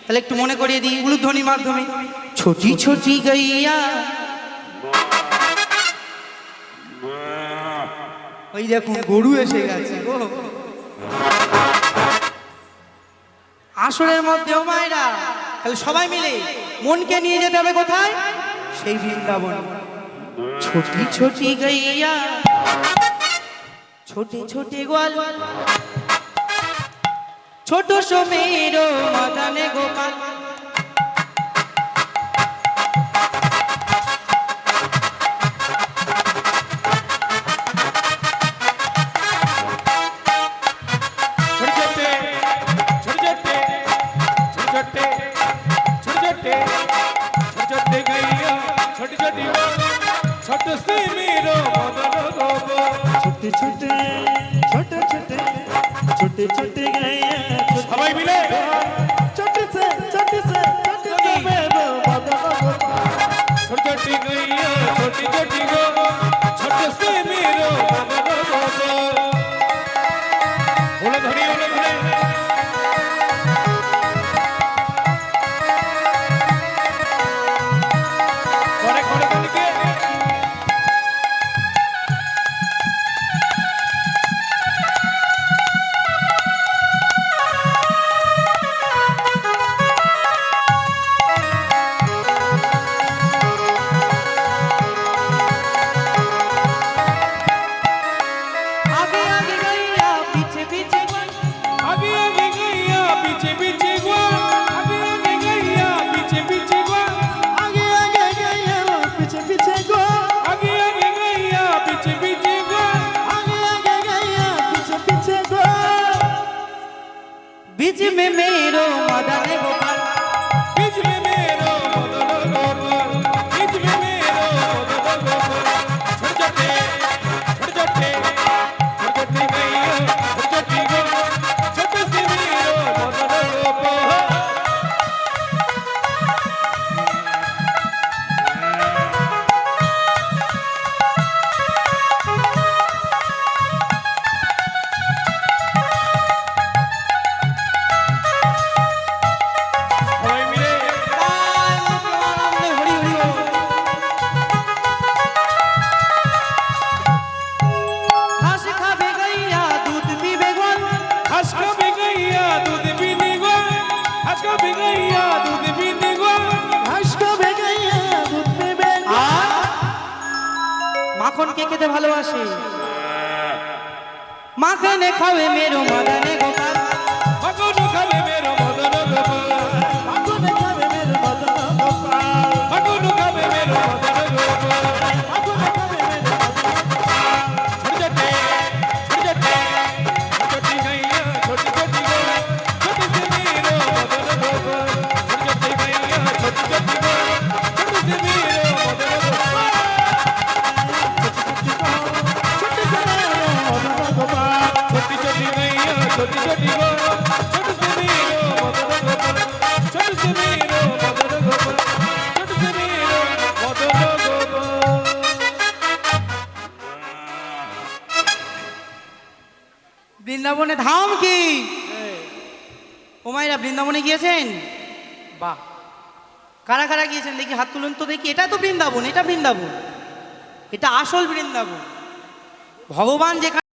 তাহলে একটু মনে করিয়ে দিই উলুধ্বনির মাধ্যমে। ছোটি ছোটি গাইয়া, ওই দেখুন গরু এসে গেছে গো আসরের মধ্যে। ও মায়েরা, তাহলে সবাই মিলে মনকে নিয়ে যেতে হবে কোথায়? সেই বৃন্দাবন। ছোটি ছোটি গাইয়া, ছোটে ছোটে গোয়াল, ছোট সমের মদনে গোপাল। छोटे छोटे छोटे छोटे छोटे छोटे गैया सबाई मिले छोटे से मेरो छोटी गैया छोटी छोटी गो छोटे से मेरो बोले धनी बोले धनी करे करे करे के बीच में मेरो मदन गोपाल, बीच में मेरो मदन गोपाल, बीच में मेरो मदन गोपाल। छोटे छोटे गैया छोटी गो छोटे से मेरो मदन गोपाल। মাখন কে খেতে ভালোবাসে? মাখনে খাবে মেরো মদনে গোপাল, মাখন খাবে মেরো মদন গোপাল, माखन खावे मेरो मदन गोपाल माखन खाবে মেরো মদন গোপাল। माखन खावे मेरो मदन छोटे छोटी गैया छोटी छोटी गो छोटे से मेरो मदन गोपाल। छोटे गैया छोटी छोटी गो छोटे से मेरो मदन गोपाल। छोटे से मेरो मदन गोपाल छोटी छोटी गैया छोटी छोटी गो छोटे से मेरो मदन गोपाल। छोटे से मेरो मदन गोपाल, छोटे से मेरो मदन गोपाल। বৃন্দাবনে ধাম কি? ওমাইরা বৃন্দাবনে গিয়েছেন? বাহ, কারা কারা গিয়েছেন দেখি হাত তুলুন তো দেখি। এটা তো বৃন্দাবন, এটা বৃন্দাবন, এটা আসল বৃন্দাবন। ভগবান যেখানে